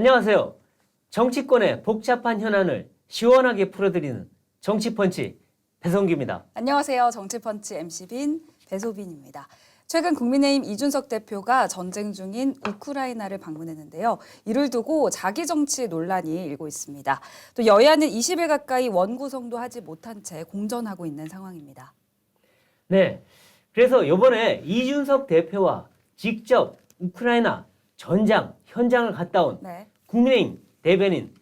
안녕하세요. 정치권의 복잡한 현안을 시원하게 풀어드리는 정치펀치 배성규입니다. 안녕하세요. 정치펀치 MC빈 배소빈입니다. 최근 국민의힘 이준석 대표가 전쟁 중인 우크라이나를 방문했는데요. 이를 두고 자기 정치 논란이 일고 있습니다. 또 여야는 20일 가까이 원구성도 하지 못한 채 공전하고 있는 상황입니다. 네, 그래서 이번에 이준석 대표와 직접 우크라이나 전장 현장을 갔다 온 네. 국민의힘 대변인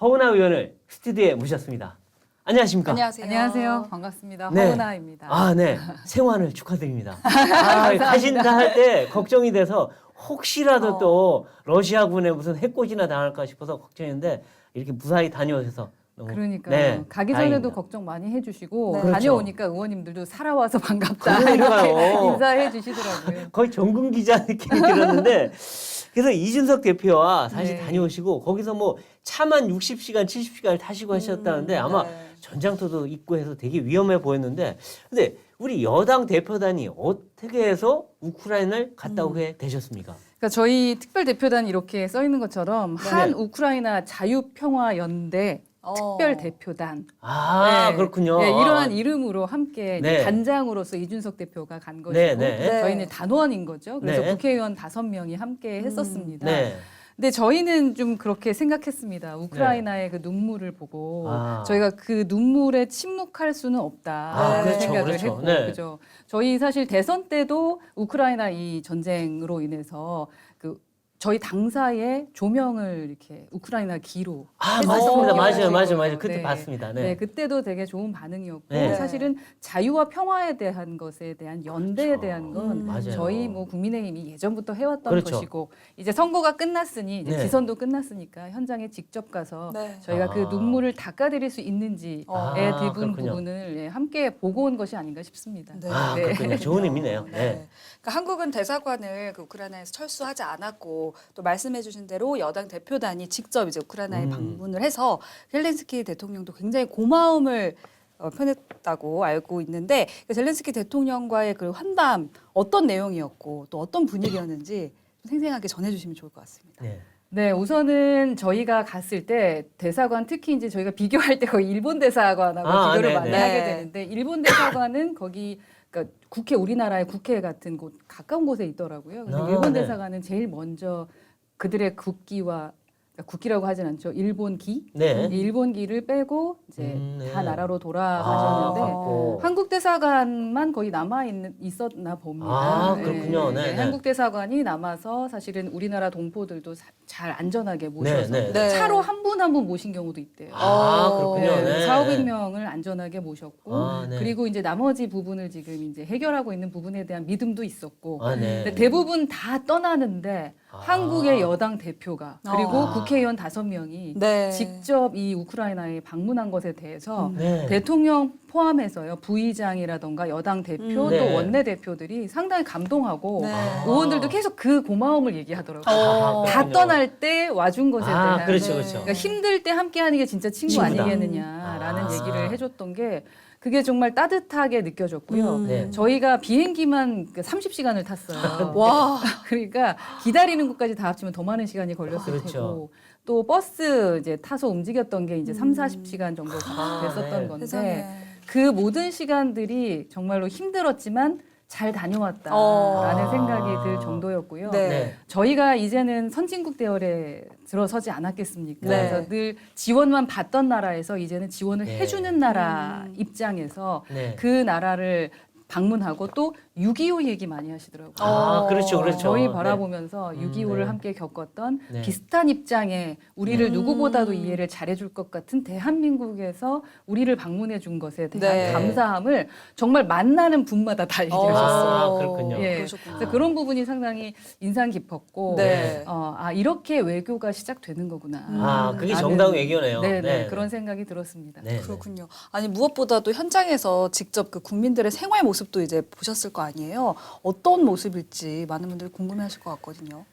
허은하 의원을 스튜디오에 모셨습니다. 안녕하십니까? 안녕하세요. 안녕하세요. 반갑습니다. 네. 허은하입니다. 아, 네. 생환을 축하드립니다. 가신다 할 때 걱정이 돼서 혹시라도 또 러시아군에 무슨 해코지나 당할까 싶어서 걱정했는데 이렇게 무사히 다녀오셔서 너무 그러니까요. 네, 가기 다행입니다. 전에도 걱정 많이 해주시고 네. 그렇죠. 다녀오니까 의원님들도 살아와서 반갑다 그러니까요. 이렇게 인사해 주시더라고요. 거의 전군 기자 느낌이 들었는데 그래서 이준석 대표와 사실 네. 다녀오시고 거기서 뭐 차만 60시간, 70시간을 타시고 하셨다는데 아마 네. 전장터도 있고 해서 되게 위험해 보였는데 근데 우리 여당 대표단이 어떻게 해서 우크라이나를 갔다 오게 되셨습니까? 그러니까 저희 특별 대표단 이렇게 써 있는 것처럼 네. 한 우크라이나 자유평화연대 특별 대표단. 아, 네. 그렇군요. 네, 이러한 이름으로 함께 네. 단장으로서 이준석 대표가 간 것이고 네, 네. 네. 저희는 단원인 거죠. 그래서 네. 국회의원 5명이 함께 했었습니다. 네. 근데 저희는 좀 그렇게 생각했습니다. 우크라이나의 그 눈물을 보고 아. 저희가 그 눈물에 침묵할 수는 없다. 아, 라는 그렇죠, 생각을 그렇죠. 했고, 네. 그죠. 저희 사실 대선 때도 우크라이나 이 전쟁으로 인해서 그 저희 당사의 조명을 이렇게 우크라이나 기로 아, 했었거든요. 맞습니다. 맞아요. 지금. 그때 네. 봤습니다. 네. 네. 그때도 되게 좋은 반응이었고 네. 사실은 자유와 평화에 대한 것에 대한 연대에 그렇죠. 대한 건 맞아요. 저희 뭐 국민의힘이 예전부터 해왔던 그렇죠. 것이고 이제 선거가 끝났으니 이제 네. 지선도 끝났으니까 현장에 직접 가서 네. 저희가 그 아. 눈물을 닦아드릴 수 있는지에 아, 대한 그렇군요. 부분을 예, 함께 보고 온 것이 아닌가 싶습니다. 네. 아, 네. 그렇군요. 좋은 의미네요. 네. 네. 그러니까 한국은 대사관을 그 우크라이나에서 철수하지 않았고 또 말씀해주신 대로 여당 대표단이 직접 이제 우크라이나에 방문을 해서 젤렌스키 대통령도 굉장히 고마움을 표했다고 알고 있는데 그 젤렌스키 대통령과의 그 환담 어떤 내용이었고 또 어떤 분위기였는지 좀 생생하게 전해주시면 좋을 것 같습니다. 네. 네, 우선은 저희가 갔을 때 대사관 특히 이제 저희가 비교할 때 거의 일본 대사관하고 비교를 네, 많이 네. 하게 되는데 일본 대사관은 거기 그러니까 국회 우리나라의 국회 같은 곳 가까운 곳에 있더라고요. 그래서 아, 일본 네. 대사관은 제일 먼저 그들의 국기와 그러니까 국기라고 하진 않죠. 일본기. 네. 이 일본기를 빼고 이제 네. 다 나라로 돌아가셨는데 아, 한국 대사관만 거의 있었나 봅니다. 아, 그렇군요. 네, 네. 한국 대사관이 남아서 사실은 우리나라 동포들도 잘 안전하게 모셔서 네, 네. 네. 차로 한 분 한 분 모신 경우도 있대요. 아, 그렇군요. 네. 4,500명을 안전하게 모셨고 아, 네. 그리고 이제 나머지 부분을 지금 이제 해결하고 있는 부분에 대한 믿음도 있었고 아, 네. 근데 대부분 다 떠나는데 아. 한국의 여당 대표가 그리고 아. 국회의원 5명이 네. 직접 이 우크라이나에 방문한 것에 대해서 네. 대통령 포함해서요 부의장이라던가 여당 대표 네. 또 원내 대표들이 상당히 감동하고 네. 의원들도 계속 그 고마움을 얘기하더라고요. 어. 다 그렇군요. 떠날 때 와준 것에 아, 대한 그렇죠, 네. 그렇죠. 그러니까 힘들 때 함께하는 게 진짜 친구 친구다. 아니겠느냐라는 아. 얘기를 해줬던 게 그게 정말 따뜻하게 느껴졌고요. 네. 저희가 비행기만 30시간을 탔어요. 와. 그러니까 기다리는 것까지 다 합치면 더 많은 시간이 걸렸을 그렇죠. 테고 또 버스 이제 타서 움직였던 게 이제 40시간 정도 아, 됐었던 네. 건데 세상에. 그 모든 시간들이 정말로 힘들었지만 잘 다녀왔다라는 어. 생각이 들 정도였고요. 네. 네. 저희가 이제는 선진국 대열에 들어서지 않았겠습니까? 네. 그래서 늘 지원만 받던 나라에서 이제는 지원을 네. 해주는 나라 입장에서 네. 그 나라를 방문하고 또 6.25 얘기 많이 하시더라고요. 아, 그렇죠, 그렇죠. 저희 네. 바라보면서 6.25를 네. 함께 겪었던 네. 비슷한 입장에 우리를 누구보다도 이해를 잘해줄 것 같은 대한민국에서 우리를 방문해 준 것에 대한 네. 감사함을 정말 만나는 분마다 다 얘기하셨어요. 아, 그렇군요. 예. 그러셨구나. 그래서 그런 부분이 상당히 인상 깊었고 네. 이렇게 외교가 시작되는 거구나. 아, 그게 라는, 정당 외교네요. 네, 네. 그런 생각이 들었습니다. 네. 그렇군요. 아니 무엇보다도 현장에서 직접 그 국민들의 생활 모습도 이제 보셨을 거 아니에요. 어떤 모습일지 많은 분들이 궁금해하실 것 같거든요.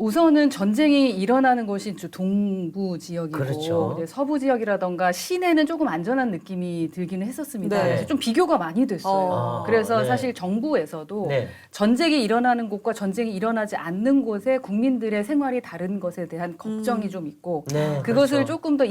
우선은 전쟁이 일어나는 곳이 동부 지역이고 그렇죠. 이제 서부 지역이라던가 시내는 조금 안전한 느낌이 들기는 했었습니다. 네. 그래서 좀 비교가 많이 됐어요. 아, 그래서 네. 사실 정부에서도 네. 전쟁이 일어나는 곳과 전쟁이 일어나지 않는 곳에 국민들의 생활이 다른 것에 대한 걱정이 좀 있고 네, 그것을 그렇죠. 조금 더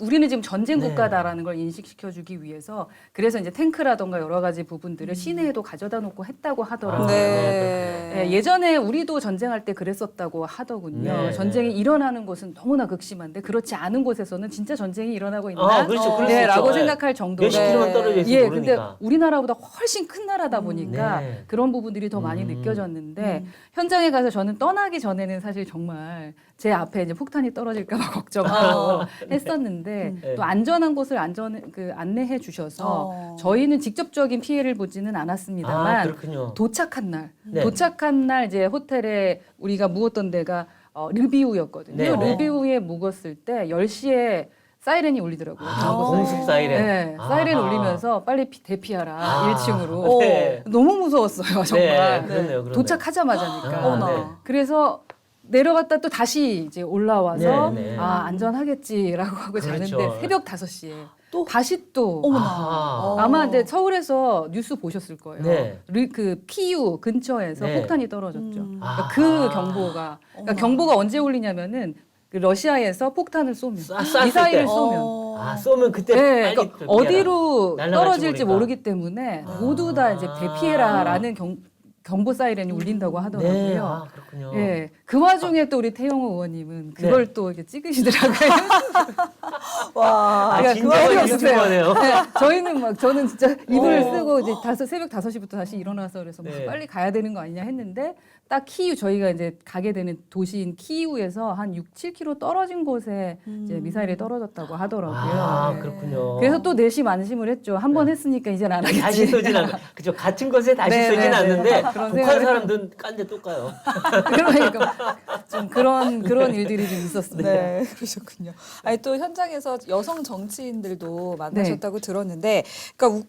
우리는 지금 전쟁 네. 국가다라는 걸 인식시켜주기 위해서 그래서 이제 탱크라던가 여러 가지 부분들을 시내에도 가져다 놓고 했다고 하더라고요. 네. 예, 예전에 우리도 전쟁할 때 그랬었다고 하더군요. 네, 전쟁이 네. 일어나는 곳은 너무나 극심한데 그렇지 않은 곳에서는 진짜 전쟁이 일어나고 있나? 아, 그렇죠. 그럴 수 네, 있죠. 라고 네. 생각할 정도로. 몇십 킬로만 떨어져 있으면 예, 모르니까. 근데 우리나라보다 훨씬 큰 나라다 보니까 네. 그런 부분들이 더 많이 느껴졌는데 현장에 가서 저는 떠나기 전에는 사실 정말 제 앞에 이제 폭탄이 떨어질까봐 걱정하고 했었는데 네. 또 안전한 곳을 안내해 주셔서 저희는 직접적인 피해를 보지는 아, 않았습니다만 그렇군요. 도착한 네. 날 이제 호텔에 우리가 묵었던 데가 르비우였거든요. 네, 네. 르비우에 묵었을 때 10시에 사이렌이 울리더라고요. 공식 사이렌. 네, 사이렌 아하. 울리면서 빨리 대피하라 아. 1층으로. 네. 너무 무서웠어요, 정말. 네, 그렇네요. 도착하자마자니까. 아, 어머나. 네. 그래서 내려갔다 또 다시 이제 올라와서 네, 네. 아 안전하겠지라고 하고 그렇죠. 자는데 새벽 5시에 또? 다시 또 어머나. 아하. 아마 이제 서울에서 뉴스 보셨을 거예요. 네. 그 PU 근처에서 네. 폭탄이 떨어졌죠. 아. 그러니까 그 경보가 어머나. 경보가 언제 울리냐면은 그 러시아에서 폭탄을 쏘면 쐈을 미사일을 때. 쏘면 아, 쏘면 그때 네, 빨리 그러니까 대피해라. 어디로 날아갈지 떨어질지 모르니까. 모르기 때문에 모두 다 이제 대피해라라는 경보 사이렌이 울린다고 하더라고요. 네, 아, 그렇군요. 예, 그 와중에 또 우리 태영호 의원님은 그걸 또 이렇게 찍으시더라고요. 와. 아, 그러니까 진짜 그거 유튜버네요. 네, 저는 진짜 이불을 쓰고 이제 새벽 5시부터 다시 일어나서 그래서 뭐 네. 빨리 가야 되는 거 아니냐 했는데 딱 키우 저희가 이제 가게 되는 도시인 키우에서 한 6-7km 떨어진 곳에 이제 미사일이 떨어졌다고 하더라고요. 아, 네. 그렇군요. 그래서 또 내심 안심을 했죠. 한 번 했으니까 이제는 안 하겠지. 다시 쏘진 않고 그죠 같은 것에 다시 네, 쏘진 네, 네. 않는데 그런 북한 생각을 사람들은 깐 데 또 까요. 그러니까 좀 그런 일들이 좀 있었습니다. 네, 그러셨군요. 아니 또 현장에서 여성 정치인들도 만나셨다고 들었는데, 그러니까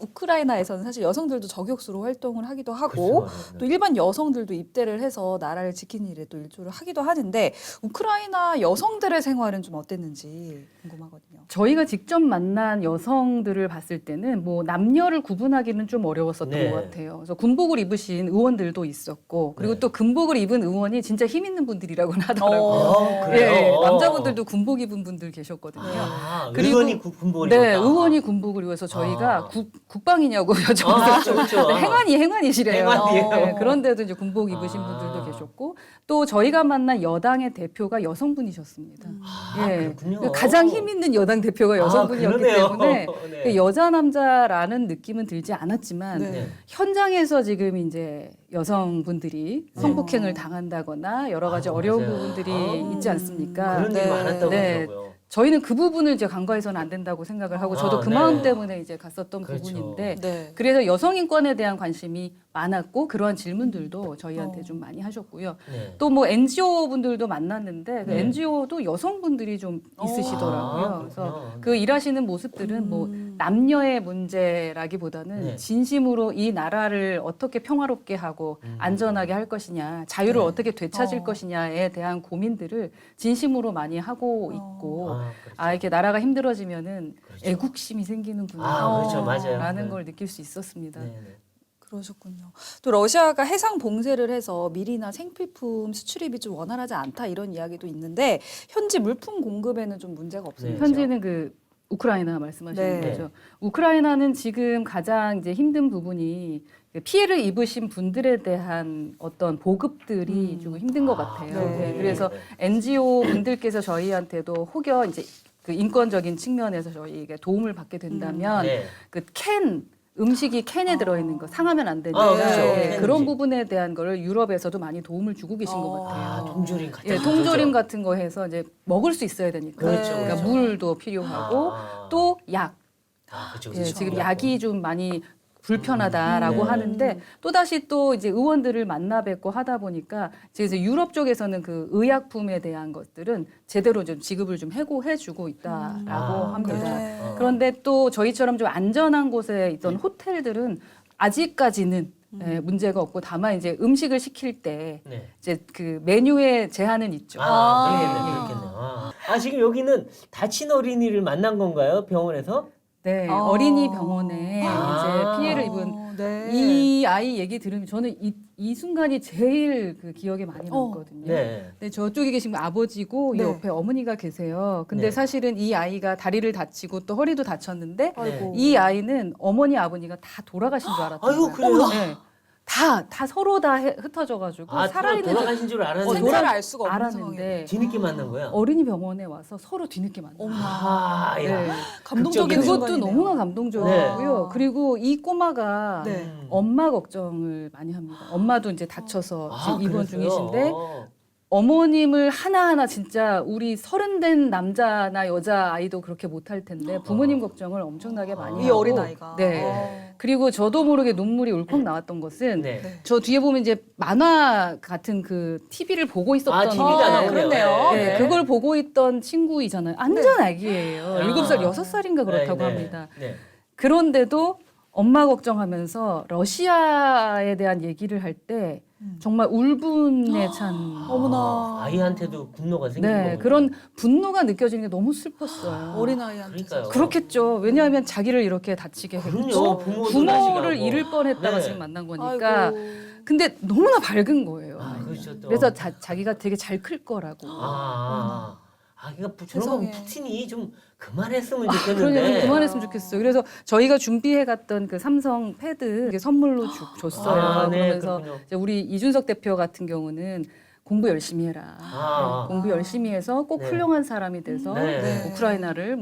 우크라이나에서는 사실 여성들도 저격수로 활동을 하기도 하고, 그렇죠. 또 일반 여성들도 입대를 해서 나라를 지키는 일에 또 일조를 하기도 하는데, 우크라이나 여성들의 생활은 좀 어땠는지 궁금하거든요. 저희가 직접 만난 여성들을 봤을 때는 뭐 남녀를 구분하기는 좀 어려웠었던 네. 것 같아요. 그래서 군복을 입으신 의원들도 있었고 그리고 네. 또 군복을 입은 의원이 진짜 힘 있는 분들이라고는 하더라고요. 어, 그래요? 예, 어. 남자분들도 군복 입은 분들 계셨거든요. 아, 그리고- 의원이 군복을 네, 입었다. 의원이 군복을 입어서 저희가 아. 국방이냐고 여쭤봤어요. 아, 그렇죠. 행안이시래요. 행안이에요. 네, 그런데도 이제 군복 입으신 아. 분들도 계셨고 또 저희가 만난 여당의 대표가 여성분이셨습니다. 아, 그렇군요. 가장 힘 있는 여당 대표가 여성분이었기 그러네요. 때문에 네. 그 여자 남자라는 느낌은 들지 않았지만 네. 네. 현장에서 지금 이제 여성분들이 네. 성폭행을 당한다거나 여러 가지 아, 어려운 맞아요. 부분들이 아. 있지 않습니까? 그런 일이 네. 많았다고 네. 하더라고요. 저희는 그 부분을 이제 간과해서는 안 된다고 생각을 하고 저도 아, 그 네. 마음 때문에 이제 갔었던 그렇죠. 부분인데 네. 그래서 여성 인권에 대한 관심이 많았고 그러한 질문들도 저희한테 좀 많이 하셨고요. 네. 또 뭐 NGO 분들도 만났는데 그 네. NGO도 여성분들이 좀 있으시더라고요. 아, 그래서 그렇구나. 그 일하시는 모습들은 뭐 남녀의 문제라기보다는 네. 진심으로 이 나라를 어떻게 평화롭게 하고 안전하게 할 것이냐, 자유를 네. 어떻게 되찾을 어. 것이냐에 대한 고민들을 진심으로 많이 하고 있고 아, 그렇죠. 아 이렇게 나라가 힘들어지면은 그렇죠. 애국심이 생기는구나 아, 그렇죠. 맞아요. 라는 네. 걸 느낄 수 있었습니다. 네, 네. 그러셨군요. 또 러시아가 해상 봉쇄를 해서 밀이나 생필품 수출입이 좀 원활하지 않다 이런 이야기도 있는데 현지 물품 공급에는 좀 문제가 없어요. 네. 현지는 그 우크라이나 말씀하시는 네. 거죠. 우크라이나는 지금 가장 이제 힘든 부분이 피해를 입으신 분들에 대한 어떤 보급들이 좀 힘든 것 같아요. 네. 그래서 NGO 분들께서 저희한테도 혹여 이제 그 인권적인 측면에서 저희에게 도움을 받게 된다면 네. 그 음식이 캔에 들어있는 거 상하면 안 되니까 아, 그렇죠. 예, 캔 그런 음식. 부분에 대한 거를 유럽에서도 많이 도움을 주고 계신 것 같아요. 아, 통조림 같은 예, 거 통조림 그렇죠. 같은 거 해서 이제 먹을 수 있어야 되니까. 그렇죠, 그러니까 그렇죠. 물도 필요하고 아. 또 약. 아, 그렇죠, 예, 그렇죠. 지금 약이 좀 많이 불편하다라고 네. 하는데 또 다시 또 이제 의원들을 만나 뵙고 하다 보니까 이제 유럽 쪽에서는 그 의약품에 대한 것들은 제대로 좀 지급을 좀 해주고 있다라고 아, 합니다. 네. 어. 그런데 또 저희처럼 좀 안전한 곳에 있던 호텔들은 아직까지는 문제가 없고 다만 이제 음식을 시킬 때 네. 이제 그 메뉴에 제한은 있죠. 그렇겠네요. 지금 여기는 다친 어린이를 만난 건가요? 병원에서? 네, 아. 어린이 병원에 아. 이제 피해를 입은 네. 이 아이 얘기 들으면 저는 이 순간이 제일 그 기억에 많이 남거든요. 네. 네, 저쪽에 계신 분 아버지고 네. 옆에 어머니가 계세요. 근데 네. 사실은 이 아이가 다리를 다치고 또 허리도 다쳤는데 아이고. 이 아이는 어머니 아버니가 다 돌아가신 줄 알았던 아이고, 거예요. 그래요? 네. 다 서로 다 흩어져가지고 살아있는 돌아가신 줄 알았는데 생사를 알 수가 없는 알았는데 뒤늦게 만난 거야. 어린이 병원에 와서 서로 뒤늦게 만나. 어머나. 야. 네. 감동적인 극적이네요. 그것도 순간이네요. 너무나 감동적이고요. 네. 그리고 이 꼬마가 네. 엄마 걱정을 많이 합니다. 엄마도 이제 다쳐서 지금 입원 그랬어요? 중이신데 어머님을 하나하나 진짜 우리 30된 남자나 여자 아이도 그렇게 못할 텐데 부모님 걱정을 엄청나게 많이 이 하고 어린 아이가. 네. 그리고 저도 모르게 눈물이 울컥 나왔던 것은 네. 네. 저 뒤에 보면 이제 만화 같은 그 TV를 보고 있었던 TV가 나오네요. 그렇네요. 네, 네. 그걸 보고 있던 친구이잖아요. 완전 아기예요. 아. 7살, 6살인가 그렇다고 네, 네. 합니다. 네. 그런데도 엄마 걱정하면서 러시아에 대한 얘기를 할 때 정말 울분에 찬 어머나. 아이한테도 분노가 생긴 네, 거군요. 그런 분노가 느껴지는 게 너무 슬펐어요. 어린아이한테. 그러니까요. 그렇겠죠. 왜냐하면 자기를 이렇게 다치게 그럼요. 했고 부모도 부모를 다치게 잃을 하고. 뻔했다가 네. 지금 만난 거니까. 아이고. 근데 너무나 밝은 거예요. 그렇죠, 또. 그래서 자기가 되게 잘 클 거라고. 그러니까 저런 거 세상에. 푸틴이 좀 그만했으면 그러니까 좋겠는데. 좀 그만했으면 좋겠어요. 그래서 저희가 준비해 갔던 그 삼성 패드 이게 선물로 줬어요. 네, 그러면서 그렇군요. 이제 우리 이준석 대표 같은 경우는 공부 열심히 해라. 공부 열심히 해서 꼭 네. 훌륭한 사람이 돼서 네. 우크라이나를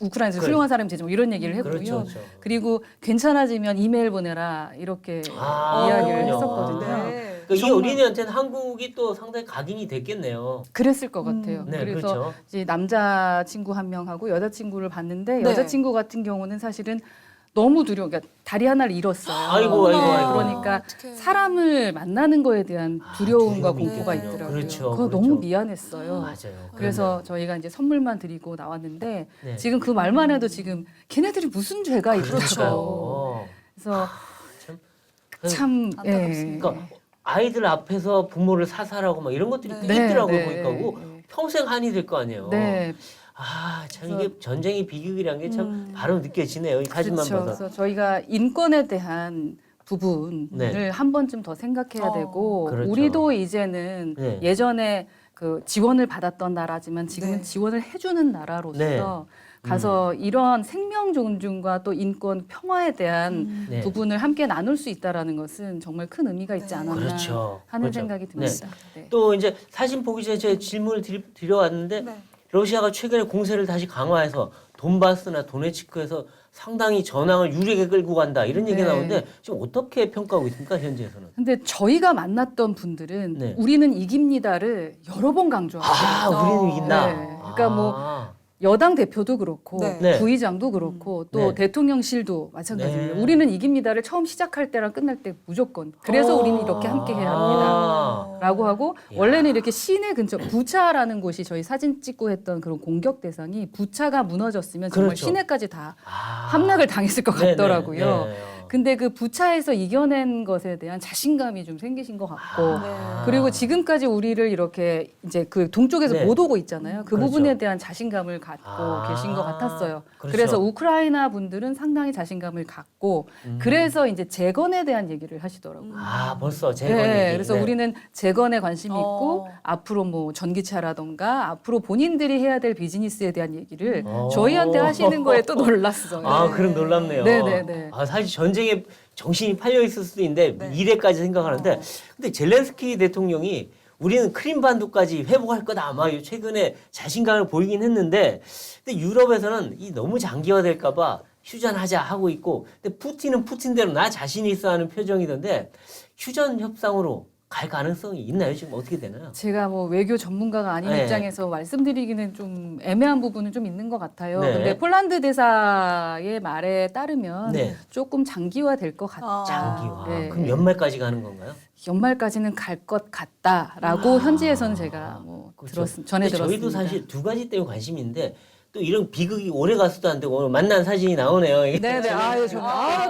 우크라이나에서 훌륭한 사람이 되죠. 뭐 이런 얘기를 했고요. 그렇죠, 그렇죠. 그리고 괜찮아지면 이메일 보내라 이렇게 이야기를 그렇군요. 했었거든요. 네. 그러니까 이 정말- 어린이한테는 한국이 또 상당히 각인이 됐겠네요. 그랬을 것 같아요. 네, 그래서 그렇죠. 이제 남자 친구 한 명하고 여자 친구를 봤는데 네. 여자 친구 같은 경우는 사실은 너무 두려워. 그러니까 다리 하나를 잃었어요. 아이고. 그러니까 어떡해. 사람을 만나는 거에 대한 두려움과 두려움이 공포가 있겠군요. 있더라고요. 그렇죠, 그거 그렇죠. 너무 미안했어요. 맞아요. 그래서 저희가 이제 선물만 드리고 나왔는데 네. 지금 그 말만 해도 지금 걔네들이 무슨 죄가 있다고. 그렇죠. 그래서 참. 참 안타깝습니다. 그러니까 아이들 앞에서 부모를 사살하고 막 이런 것들이 꽤 네, 있더라고요. 네, 보니까 그거 네. 평생 한이 될 거 아니에요. 네. 참 이게 전쟁의 비극이란 게 참 바로 느껴지네요. 이 사진만 그렇죠. 봐서. 그래서 저희가 인권에 대한 부분을 네. 한 번쯤 더 생각해야 되고 그렇죠. 우리도 이제는 네. 예전에 그 지원을 받았던 나라지만 지금은 네. 지원을 해주는 나라로서 네. 가서 이런 생명 존중과 또 인권 평화에 대한 네. 부분을 함께 나눌 수 있다라는 것은 정말 큰 의미가 있지 네. 않았나 그렇죠. 하는 그렇죠. 생각이 듭니다. 네. 또 이제 사진 보기 전에 제가 질문을 드려왔는데 네. 러시아가 최근에 공세를 다시 강화해서 돈바스나 도네츠크에서 상당히 전황을 유리하게 끌고 간다 이런 얘기가 네. 나오는데 지금 어떻게 평가하고 있습니까 현지에서는? 근데 저희가 만났던 분들은 네. 우리는 이깁니다를 여러 번 강조하고 우리는 이긴다. 네. 그러니까 뭐 여당 대표도 그렇고 네. 네. 부의장도 그렇고 또 네. 대통령실도 마찬가지입니다. 네. 우리는 이깁니다를 처음 시작할 때랑 끝날 때 무조건 그래서 우리는 이렇게 함께 해야 합니다. 라고 하고 야. 원래는 이렇게 시내 근처 부차라는 곳이 저희 사진 찍고 했던 그런 공격 대상이 부차가 무너졌으면 정말 그렇죠. 시내까지 다 함락을 당했을 것 네네. 같더라고요. 네. 근데 그 부차에서 이겨낸 것에 대한 자신감이 좀 생기신 것 같고 네. 그리고 지금까지 우리를 이렇게 이제 그 동쪽에서 네. 못 오고 있잖아요. 그 그렇죠. 부분에 대한 자신감을 갖고 계신 것 같았어요. 그렇죠. 그래서 우크라이나 분들은 상당히 자신감을 갖고 그래서 이제 재건에 대한 얘기를 하시더라고요. 벌써 재건 네, 얘기. 그래서 네. 우리는 재건에 관심이 있고 앞으로 뭐 전기차라던가 앞으로 본인들이 해야 될 비즈니스에 대한 얘기를 저희한테 하시는 거에 또 놀랐어요. 그럼 놀랍네요. 네네네. 사실 전쟁에 정신이 팔려 있을 수도 있는데 미래까지 생각하는데 근데 젤렌스키 대통령이 우리는 크림반도까지 회복할 거다 아마 최근에 자신감을 보이긴 했는데 근데 유럽에서는 이 너무 장기화될까봐 휴전하자 하고 있고 근데 푸틴은 푸틴대로 나 자신이 있어 하는 표정이던데 휴전 협상으로 갈 가능성이 있나요? 지금 어떻게 되나요? 제가 뭐 외교 전문가가 아닌 네. 입장에서 말씀드리기는 좀 애매한 부분은 좀 있는 것 같아요. 네. 근데 폴란드 대사의 말에 따르면 네. 조금 장기화될 것 같다. 장기화. 네. 그럼 연말까지 가는 건가요? 연말까지는 갈 것 같다라고 현지에서는 제가 뭐 그렇죠. 전해 근데 들었습니다. 저희도 사실 두 가지 때문에 관심인데 또 이런 비극이 오래 갔어도 안 되고 오늘 만난 사진이 나오네요. 이게. 네네.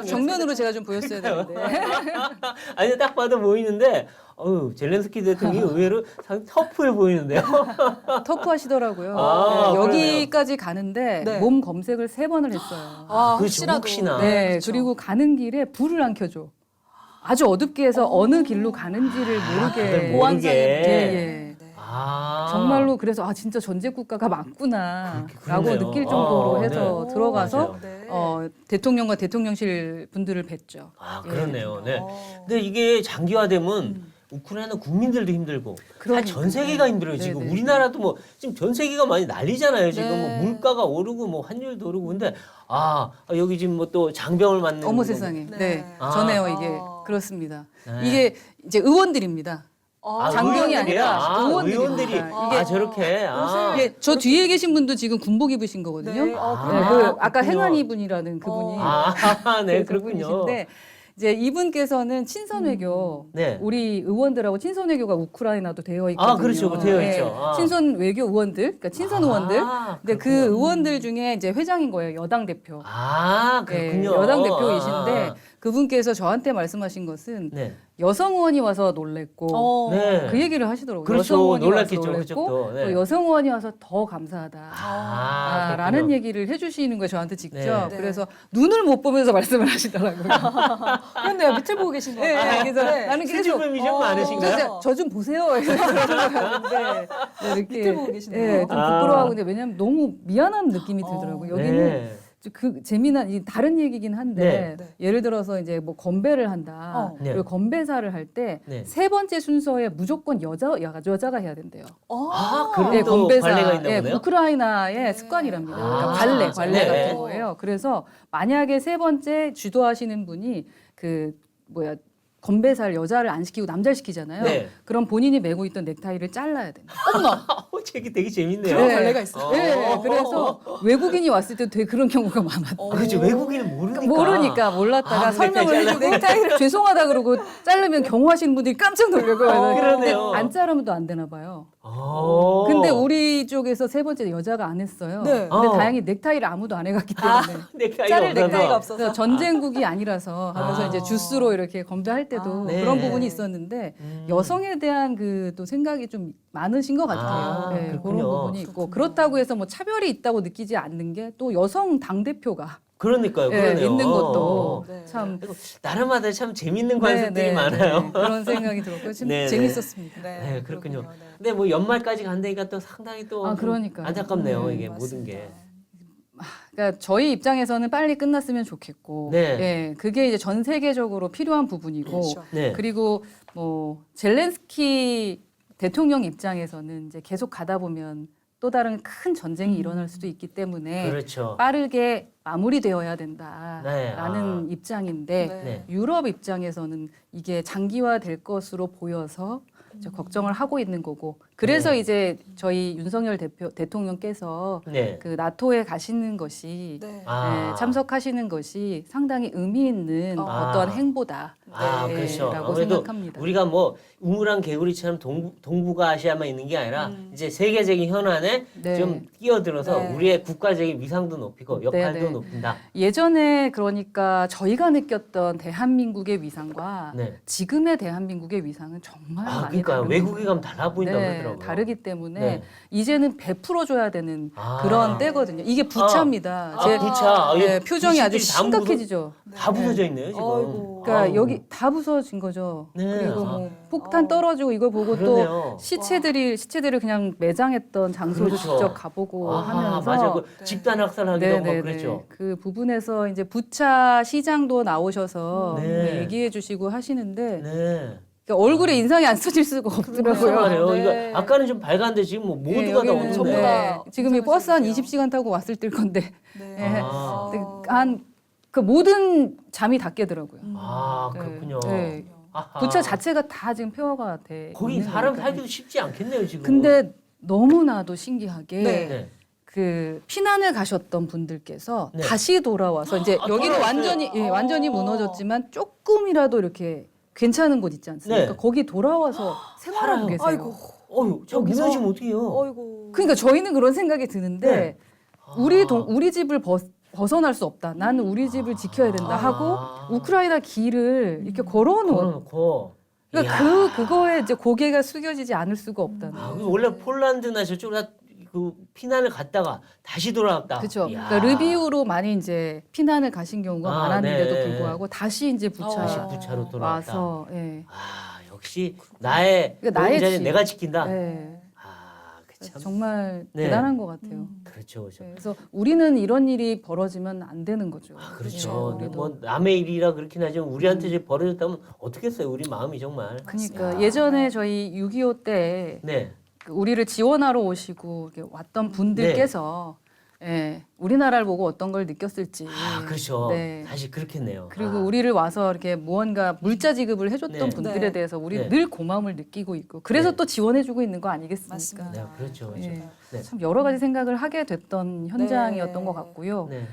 정면으로 제가 좀 보였어야 되는데. 아니 딱 봐도 보이는데 젤렌스키 대통령이 의외로 상당히 터프해 보이는데요. 터프하시더라고요. 아, 네, 그러네요. 여기까지 가는데 네. 몸 검색을 3번을 했어요. 그렇죠. 혹시라도. 혹시나. 네, 그렇죠. 그리고 가는 길에 불을 안 켜줘. 아주 어둡게 해서 어느 길로 가는지를 모르게. 그걸 보안상에. 모르게. 예. 네. 정말로 그래서 진짜 전제 국가가 맞구나라고 그러네요. 느낄 정도로 해서 네. 들어가서 맞아요. 네. 대통령과 대통령실 분들을 뵀죠. 그렇네요. 네. 어. 근데 이게 장기화되면 우크라이나 국민들도 힘들고 사실 전 세계가 힘들어요. 지금 네네. 우리나라도 뭐 지금 전 세계가 많이 난리잖아요. 지금 네. 뭐 물가가 오르고 뭐 환율도 오르고 근데 여기 지금 뭐 또 장병을 맞는 어머 거. 세상에. 네. 네. 아. 전해요 이게 그렇습니다. 네. 이게 이제 의원들입니다. 장병이 의원들이에요? 아니라 의원들입니다. 의원들이 이게 저렇게 이게 저 뒤에 계신 분도 지금 군복 입으신 거거든요. 네. 네, 그래요? 아까 그렇군요. 행안위 분이라는 그분이 네 그렇군요. 그분이신데 이제 이분께서는 친선 외교 네. 우리 의원들하고 친선 외교가 우크라이나도 되어 있거든요. 그렇죠. 되어 있죠. 친선 외교 의원들, 그러니까 친선 의원들. 근데 그 그렇군요. 의원들 중에 이제 회장인 거예요. 여당 대표. 그렇군요. 여당 대표이신데 그분께서 저한테 말씀하신 것은 네. 여성 의원이 와서 놀랬고 네. 그 얘기를 하시더라고요. 그렇죠. 여성 의원이 놀랐겠죠. 와서 놀랬고 그쪽도. 네. 또 여성 의원이 와서 더 감사하다. 라는 그렇군요. 얘기를 해주시는 거예요. 저한테 직접. 네. 그래서 눈을 못 보면서 말씀을 하시더라고요. 그렇네요. 밑을 보고 계신 거. 그래서 나는 계속 수줍음이 좀 많으신가요? 저 좀 보세요. 이렇게 밑을 보고 계시네요. 네, 좀 부끄러워하고 근데 왜냐면 너무 미안한 느낌이 들더라고요. 여기는 네. 그 재미난 이 다른 얘기긴 한데 네. 예를 들어서 이제 뭐 건배를 한다. 네. 그리고 건배사를 할 때 네. 세 번째 순서에 무조건 여자가 해야 된대요. 그런 네, 또 건배사. 관례가 있나 예, 보네요. 우크라이나의 습관이랍니다. 그러니까 관례 네. 같은 거예요. 그래서 만약에 세 번째 주도하시는 분이 건배사를 여자를 안 시키고 남자를 시키잖아요. 네. 그럼 본인이 메고 있던 넥타이를 잘라야 된다. 되게 재밌네요. 그런 관례가 있어요. 네, 그래서 외국인이 왔을 때 되게 그런 경우가 많았다. 그렇죠. 외국인은 모르니까. 몰랐다가 설명을 넥타이 해주고 넥타이를 죄송하다 그러고 자르면 경호하시는 분들이 깜짝 놀라고 그러네요. 근데 안 자르면 또 안 되나 봐요. 아. 근데 우리 쪽에서 세 번째 여자가 안 했어요. 네. 근데 다행히 넥타이를 아무도 안 해갔기 때문에 자를 넥타이가 그래서 없어서. 전쟁국이 아니라서 하면서 이제 주스로 이렇게 건배할 때도 네. 그런 부분이 있었는데 여성에 대한 그 또 생각이 좀 많으신 것 같아요. 네, 그런 그렇군요. 부분이 있고 그렇다고 해서 뭐 차별이 있다고 느끼지 않는 게 또 여성 당 대표가 그러니까요. 네, 그러네요. 있는 것도 네. 참 그리고 나라마다 참 재밌는 관습들이 많아요. 그런 생각이 들었고 좀 네, 네. 재밌었습니다. 네, 그렇군요. 네. 근데 뭐 연말까지 간다니까 또 상당히 또 좀 그러니까요. 안타깝네요. 네, 이게 모든 게. 그러니까 저희 입장에서는 빨리 끝났으면 좋겠고, 네. 예, 그게 이제 전 세계적으로 필요한 부분이고, 그렇죠. 네. 그리고 뭐 젤렌스키 대통령 입장에서는 이제 계속 가다 보면 또 다른 큰 전쟁이 일어날 수도 있기 때문에 그렇죠. 빠르게 마무리되어야 된다라는 네. 입장인데 네. 유럽 입장에서는 이게 장기화될 것으로 보여서 이제 걱정을 하고 있는 거고 그래서 네. 이제 저희 윤석열 대통령께서 네. 그 나토에 가시는 것이 네. 참석하시는 것이 상당히 의미 있는 어떤 행보다. 그렇죠. 라고 아무래도 생각합니다. 우리가 뭐 우물안 개구리처럼 동북아 아시아만 있는 게 아니라 이제 세계적인 현안에 네. 좀 끼어들어서 네. 우리의 국가적인 위상도 높이고 역할도 네, 네. 높인다. 예전에 그러니까 저희가 느꼈던 대한민국의 위상과 네. 지금의 대한민국의 위상은 정말 많이 그러니까 다릅니다. 외국에 가면 달라 보인다고 그러더라고요. 다르기 때문에 네. 이제는 베풀어줘야 되는 아. 그런 때거든요. 이게 부차입니다. 제 부차. 네, 표정이 아주 부식들이 다 심각해지죠. 다 부서져 있네요 지금. 아이고. 그러니까 아우. 여기 다 부서진 거죠. 네. 그리고 아. 뭐 폭탄 떨어지고 이걸 보고 그러네요. 또 시체들을 그냥 매장했던 장소를 그렇죠. 직접 가보고 하면서 맞아. 그 집단 학살하기도 하고 막 그랬죠. 그 부분에서 이제 부차 시장도 나오셔서 네. 얘기해 주시고 하시는데 네. 그러니까 얼굴에 인상이 안 써질 수가 없더라고요. 말이에요. 네. 이거 아까는 좀 밝았는데 지금 뭐 모두가 다 여기는 오는데. 전부 다 지금 이 버스 한 인상을 20시간 타고 왔을 때 건데 네. 예. 아. 그 모든 잠이 다 깨더라고요. 그렇군요. 네. 아하. 부차 자체가 다 지금 폐허가 돼. 거기 있는 사람 거니까. 살기도 쉽지 않겠네요 지금. 근데 너무나도 신기하게 네. 그 피난을 가셨던 분들께서 네. 다시 돌아와서 이제 여기는 돌아왔어요? 완전히 무너졌지만 조금이라도 이렇게 괜찮은 곳 있지 않습니까? 네. 거기 돌아와서 생활하고 계세요. 아이고. 어휴, 저 여기서? 무너지면 어떡해요? 어이고. 그러니까 저희는 그런 생각이 드는데 네. 우리 집을 벗어날 수 없다. 나는 우리 집을 지켜야 된다 하고 우크라이나 길을 이렇게 걸어놓고. 그러니까 이야. 그거에 이제 고개가 숙여지지 않을 수가 없다는. 그럼 원래 폴란드나 저쪽으로 그 피난을 갔다가 다시 돌아왔다. 그렇죠. 이야. 그러니까 르비우로 많이 이제 피난을 가신 경우가 많았는데도 네. 불구하고 다시 이제 다시 부차 부차로 돌아왔다. 와서 아 역시 나의 그러니까 나의 자리 집. 내가 지킨다. 네. 아, 그래서 참. 정말 네. 대단한 것 같아요. 그렇죠, 그렇죠. 네, 그래서 우리는 이런 일이 벌어지면 안 되는 거죠. 그렇죠. 네, 우리도. 뭐 남의 일이라 그렇긴 하지만 우리한테 이제 벌어졌다면 어떻겠어요? 우리 마음이 정말. 그러니까 예전에 저희 6.25 때 네. 그 우리를 지원하러 오시고 이렇게 왔던 분들께서 예, 우리나라를 보고 어떤 걸 느꼈을지. 아, 그렇죠. 네. 사실 그렇겠네요. 그리고 아. 우리를 와서 이렇게 무언가 물자 지급을 해줬던 네. 분들에 네. 대해서 우리 네. 늘 고마움을 느끼고 있고 그래서 네. 또 지원해주고 있는 거 아니겠습니까? 맞습니다. 네, 그렇죠, 그렇죠. 예. 네. 참 여러 가지 생각을 하게 됐던 현장이었던 것 같고요. 네.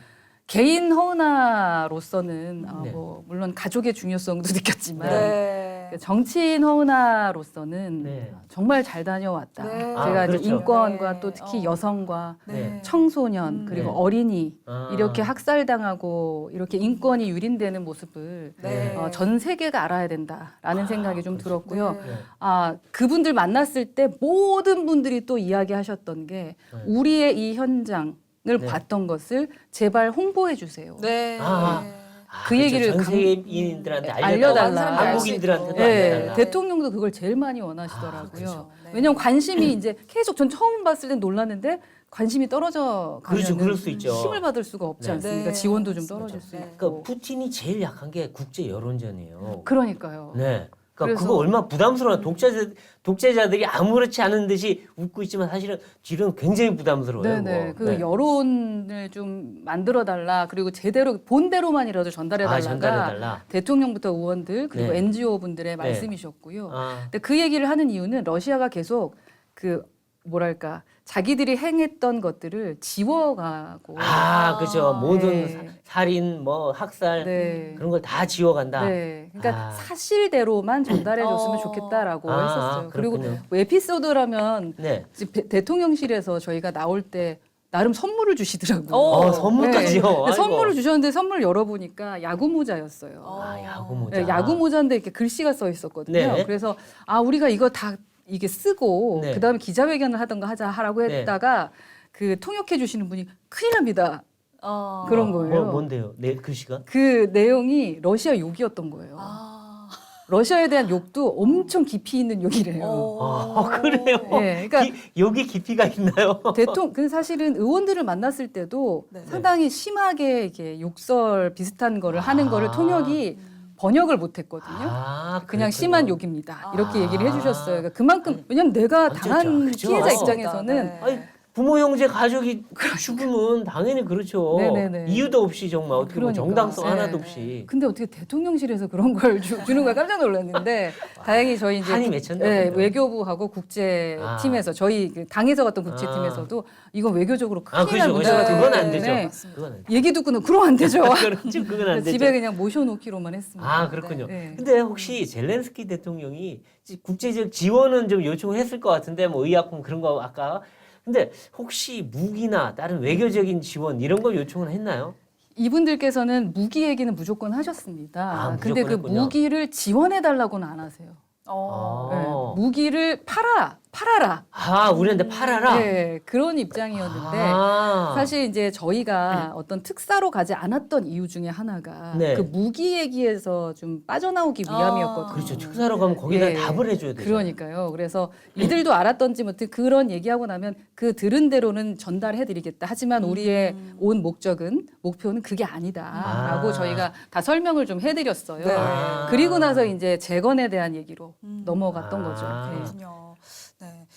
개인 허은아로서는 네. 뭐 물론 가족의 중요성도 느꼈지만 네. 그 정치인 허은아로서는 네. 정말 잘 다녀왔다. 네. 제가 아, 이제 그렇죠. 인권과 네. 또 특히 여성과 네. 청소년 그리고 네. 어린이 아. 이렇게 학살당하고 이렇게 인권이 유린되는 모습을 네. 전 세계가 알아야 된다라는 아, 생각이 좀 그렇죠. 들었고요. 네. 네. 그분들 만났을 때 모든 분들이 또 이야기하셨던 게 네. 우리의 이 현장을 네. 봤던 것을 제발 홍보해 주세요. 네. 아. 그 얘기를 전 세계인들한테 알려달라. 한국인들한테도 네, 알려달라. 대통령도 그걸 제일 많이 아, 원하시더라고요. 그렇죠. 네. 왜냐하면 관심이 이제 계속 전 처음 봤을 땐 놀랐는데 관심이 떨어져 가면 그렇죠, 그럴 수 있죠. 힘을 받을 수가 없지 네. 않습니까? 네, 지원도 좀 맞습니다. 떨어질 수 네. 있고. 그러니까 푸틴이 제일 약한 게 국제 여론전이에요. 그러니까요. 네. 그러니까 그래서- 그거 얼마나 부담스러워. 독재자들이 아무렇지 않은 듯이 웃고 있지만 사실은 뒤로는 굉장히 부담스러워요. 네네. 그거. 그 네. 여론을 좀 만들어 달라. 그리고 제대로 본대로만이라도 전달해 달라가 전달해달라. 대통령부터 의원들 그리고 네. NGO 분들의 말씀이셨고요. 아, 근데 그 얘기를 하는 이유는 러시아가 계속 그 뭐랄까 자기들이 행했던 것들을 지워가고. 그죠. 모든 네. 살인, 뭐 학살 네. 그런 걸 다 지워간다. 네. 그러니까 아. 사실대로만 전달해 줬으면 어. 좋겠다라고 아, 했었어요. 그리고 그렇군요. 뭐 에피소드라면 네. 이제 대통령실에서 저희가 나올 때 나름 선물을 주시더라고요. 선물까지요. 네. 아이고. 선물을 주셨는데 선물 열어보니까 야구 모자였어요. 야구 모자. 네, 야구 모자인데 이렇게 글씨가 써 있었거든요. 네. 그래서 우리가 이거 다 이게 쓰고 네. 그다음에 기자회견을 하던가 하라고 네. 했다가 그 통역해 주시는 분이 큰일 납니다. 어. 그런 거예요. 뭔데요? 네, 글씨가? 그 내용이 러시아 욕이었던 거예요. 아. 러시아에 대한 욕도 엄청 깊이 있는 욕이래요. 그래요? 네, 그러니까 여기 깊이가 있나요? 그 사실은 의원들을 만났을 때도 네. 상당히 심하게 이게 욕설 비슷한 거를 하는 거를 통역이 번역을 못했거든요. 그냥 그렇군요. 심한 욕입니다. 이렇게 아. 얘기를 해주셨어요. 그러니까 그만큼 왜냐면 내가 어쩌죠. 당한 그죠. 피해자 맞습니다. 입장에서는 네. 아니, 부모 형제 가족이 죽으면 당연히 그렇죠. 네네네. 이유도 없이 정말 어떻게 보면 그러니까. 정당성 네. 하나도 없이. 근데 어떻게 대통령실에서 그런 걸 주는 거야 깜짝 놀랐는데 다행히 저희 이제 한이 맺혔나 네, 보네요. 외교부하고 국제팀에서 저희 그 당에서 갔던 국제팀에서도 이건 외교적으로 큰일 날 그렇죠. 문제가 네. 그건 안 되죠. 때문에 그건 안 되죠. 얘기 듣고는 그럼 안 되죠. 그렇죠. 그건 안 되죠. 집에 그냥 모셔놓기로만 했습니다. 그렇군요. 네. 근데 혹시 젤렌스키 대통령이 국제적 지원은 좀 요청을 했을 것 같은데 뭐 의약품 그런 거 아까 근데 혹시 무기나 다른 외교적인 지원 이런 거 요청을 했나요? 이분들께서는 무기 얘기는 무조건 하셨습니다. 근데 그 무조건 했군요. 무기를 지원해 달라고는 안 하세요. 네, 무기를 팔아라. 우리한테 팔아라. 네, 그런 입장이었는데 사실 이제 저희가 어떤 특사로 가지 않았던 이유 중에 하나가 네. 그 무기 얘기에서 좀 빠져나오기 위함이었거든요. 그렇죠. 특사로 가면 거기다 예. 답을 해줘야 되죠. 그러니까요. 그래서 이들도 알았던지 못해 그런 얘기하고 나면 그 들은 대로는 전달해드리겠다. 하지만 우리의 온 목표는 그게 아니다라고 저희가 다 설명을 좀 해드렸어요. 네. 그리고 나서 이제 재건에 대한 얘기로 넘어갔던 거죠. 네. 그렇군요. 네.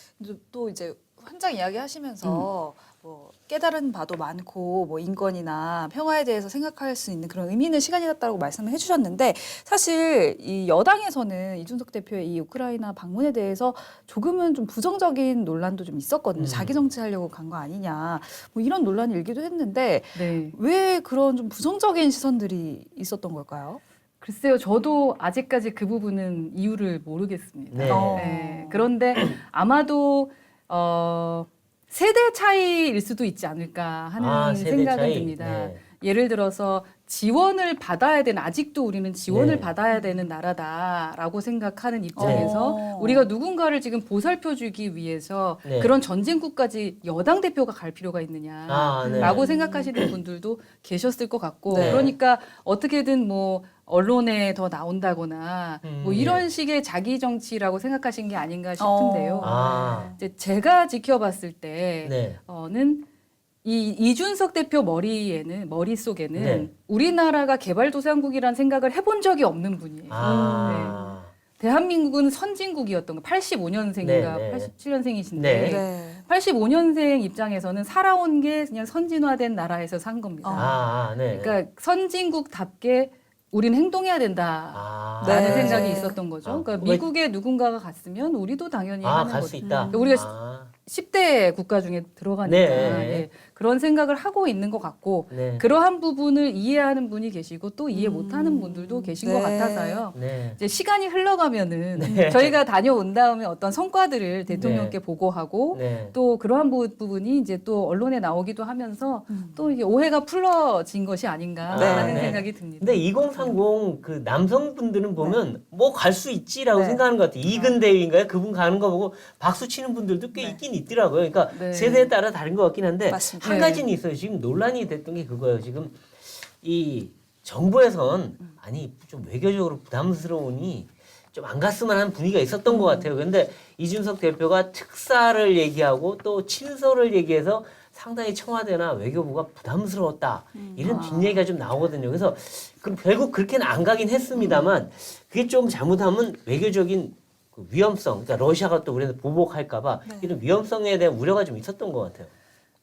또 이제 현장 이야기하시면서 뭐 깨달은 바도 많고 뭐 인권이나 평화에 대해서 생각할 수 있는 그런 의미 있는 시간이 됐다고 말씀을 해주셨는데 사실 이 여당에서는 이준석 대표의 이 우크라이나 방문에 대해서 조금은 좀 부정적인 논란도 좀 있었거든요. 자기 정치하려고 간 거 아니냐 뭐 이런 논란이 일기도 했는데 네. 왜 그런 좀 부정적인 시선들이 있었던 걸까요? 글쎄요, 저도 아직까지 그 부분은 이유를 모르겠습니다. 네. 네. 그런데 아마도 세대 차이일 수도 있지 않을까 하는 세대 생각은 차이. 듭니다. 네. 예를 들어서 지원을 받아야 되는 아직도 우리는 지원을 네. 받아야 되는 나라다라고 생각하는 입장에서 어. 우리가 누군가를 지금 보살펴주기 위해서 네. 그런 전쟁국까지 여당 대표가 갈 필요가 있느냐라고 네. 생각하시는 분들도 계셨을 것 같고 네. 그러니까 어떻게든 뭐 언론에 더 나온다거나 뭐 이런 식의 자기 정치라고 생각하신 게 아닌가 싶은데요. 아. 이제 제가 지켜봤을 때는 네. 이 이준석 대표 머릿속에는 네. 우리나라가 개발도상국이라는 생각을 해본 적이 없는 분이에요. 아. 대한민국은 선진국이었던 거 85년생인가 네, 네. 87년생이신데 네. 네. 85년생 입장에서는 살아온 게 그냥 선진화된 나라에서 산 겁니다. 네. 그러니까 선진국답게 우리는 행동해야 된다라는 아. 네. 생각이 있었던 거죠. 그러니까 왜- 미국에 누군가가 갔으면 우리도 당연히 하는 갈 거죠. 수 있다. 우리가 아. 10대 국가 중에 들어가니까 네. 예, 그런 생각을 하고 있는 것 같고 네. 그러한 부분을 이해하는 분이 계시고 또 이해 못하는 분들도 계신 것 네. 같아서요. 네. 이제 시간이 흘러가면은 네. 저희가 다녀온 다음에 어떤 성과들을 대통령께 보고하고 네. 또 그러한 부분이 이제 또 언론에 나오기도 하면서 또 이게 오해가 풀어진 것이 아닌가 네. 하는 네. 생각이 듭니다. 근데 2030 그 남성분들은 보면 뭐 갈 수 있지라고 네. 생각하는 것 같아요. 이근대위인가요? 그분 가는 거 보고 박수 치는 분들도 꽤 네. 있긴 있더라고요. 그러니까 네. 세대에 따라 다른 것 같긴 한데 맞습니다. 한 네. 가지는 있어요. 지금 논란이 됐던 게 그거예요. 지금 이 정부에선 아니 좀 외교적으로 부담스러우니 좀 안 갔으면 하는 분위기가 있었던 것 같아요. 그런데 이준석 대표가 특사를 얘기하고 또 친서를 얘기해서 상당히 청와대나 외교부가 부담스러웠다. 이런 뒷얘기가 좀 나오거든요. 그래서 결국 그렇게는 안 가긴 했습니다만 그게 좀 잘못하면 외교적인 그 위험성, 그러니까 러시아가 또 우리한테 보복할까봐 네. 이런 위험성에 대한 우려가 좀 있었던 것 같아요.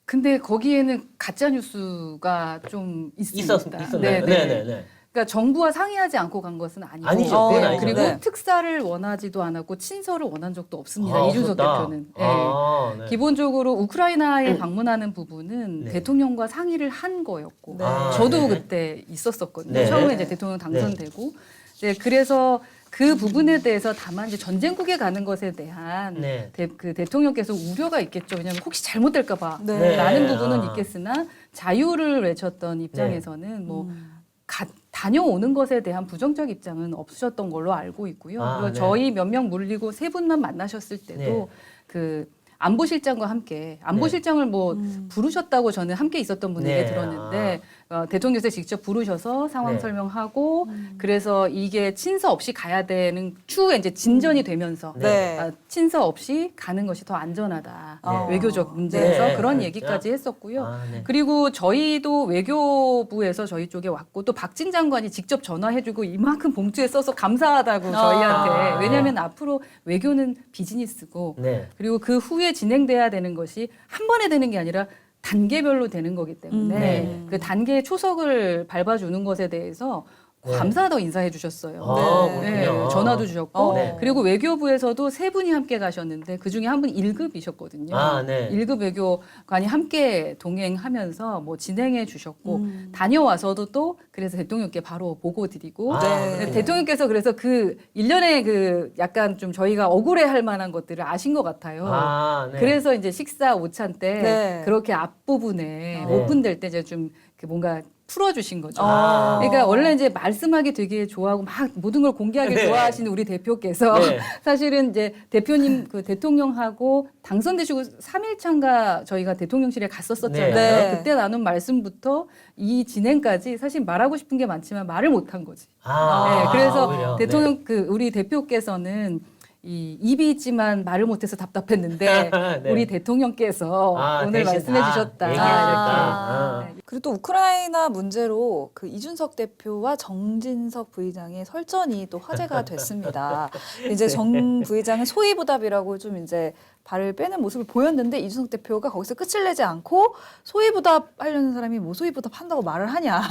근데 거기에는 가짜 뉴스가 좀 있습니다. 있었나요? 네네네. 그러니까 정부와 상의하지 않고 간 것은 아니고, 아니죠. 그건 네, 아니죠. 그리고 네. 특사를 원하지도 않았고 친서를 원한 적도 없습니다. 아, 이준석 없었다. 대표는. 네. 기본적으로 우크라이나에 방문하는 부분은 네. 대통령과 상의를 한 거였고, 네. 저도 네. 그때 있었었거든요. 네. 처음에 이제 대통령 당선되고, 이제 그래서 그 부분에 대해서 다만 이제 전쟁국에 가는 것에 대한 네. 그 대통령께서 우려가 있겠죠. 왜냐하면 혹시 잘못될까봐 네. 라는 부분은 아. 있겠으나 자유를 외쳤던 입장에서는 뭐 다녀오는 것에 대한 부정적 입장은 없으셨던 걸로 알고 있고요. 아, 그리고 네. 저희 몇 명 물리고 세 분만 만나셨을 때도 네. 그 안보실장과 함께 안보실장을 뭐 부르셨다고 저는 함께 있었던 분에게 네. 들었는데 대통령께서 직접 부르셔서 상황 네. 설명하고 그래서 이게 친서 없이 가야 되는 추후에 이제 진전이 되면서 네. 친서 없이 가는 것이 더 안전하다. 네. 외교적 문제에서 네. 그런 네. 얘기까지 했었고요. 아, 네. 그리고 저희도 외교부에서 저희 쪽에 왔고 또 박진 장관이 직접 전화해주고 이만큼 봉투에 써서 감사하다고 저희한테. 왜냐하면 앞으로 외교는 비즈니스고 네. 그리고 그 후에 진행돼야 되는 것이 한 번에 되는 게 아니라 단계별로 되는 거기 때문에 네. 그 단계의 초석을 밟아주는 것에 대해서 네. 감사하다고 인사해 주셨어요. 아, 네. 그렇군요. 전화도 주셨고 네. 그리고 외교부에서도 세 분이 함께 가셨는데 그 중에 한 분 1급이셨거든요. 아, 네. 1급 외교관이 함께 동행하면서 뭐 진행해 주셨고 다녀와서도 또 그래서 대통령께 바로 보고 드리고 아, 네. 그렇군요. 대통령께서 그래서 그 일련의 그 약간 좀 저희가 억울해할 만한 것들을 아신 것 같아요. 아, 네. 그래서 이제 식사 오찬 때 네. 그렇게 앞부분에 네. 오픈될 때 이제 좀 그 뭔가 풀어주신 거죠. 아. 그러니까 원래 이제 말씀하기 되게 좋아하고 막 모든 걸 공개하기 네. 좋아하시는 우리 대표께서 네. 사실은 이제 대표님 그 대통령하고 당선되시고 3일차인가 저희가 대통령실에 갔었었잖아요. 네. 그때 나눈 말씀부터 이 진행까지 사실 말하고 싶은 게 많지만 말을 못한 거지. 아, 네, 그래서 오히려. 대통령 그 우리 대표께서는 이 입이 있지만 말을 못해서 답답했는데 네. 우리 대통령께서 아, 오늘 대신 말씀해 다 주셨다. 얘기해줬다. 이렇게. 그리고 또 우크라이나 문제로 그 이준석 대표와 정진석 부의장의 설전이 또 화제가 됐습니다. 이제 정 부의장은 소위부답이라고 좀 이제 발을 빼는 모습을 보였는데 이준석 대표가 거기서 끝을 내지 않고 소위부답 하려는 사람이 뭐 소위부답 한다고 말을 하냐.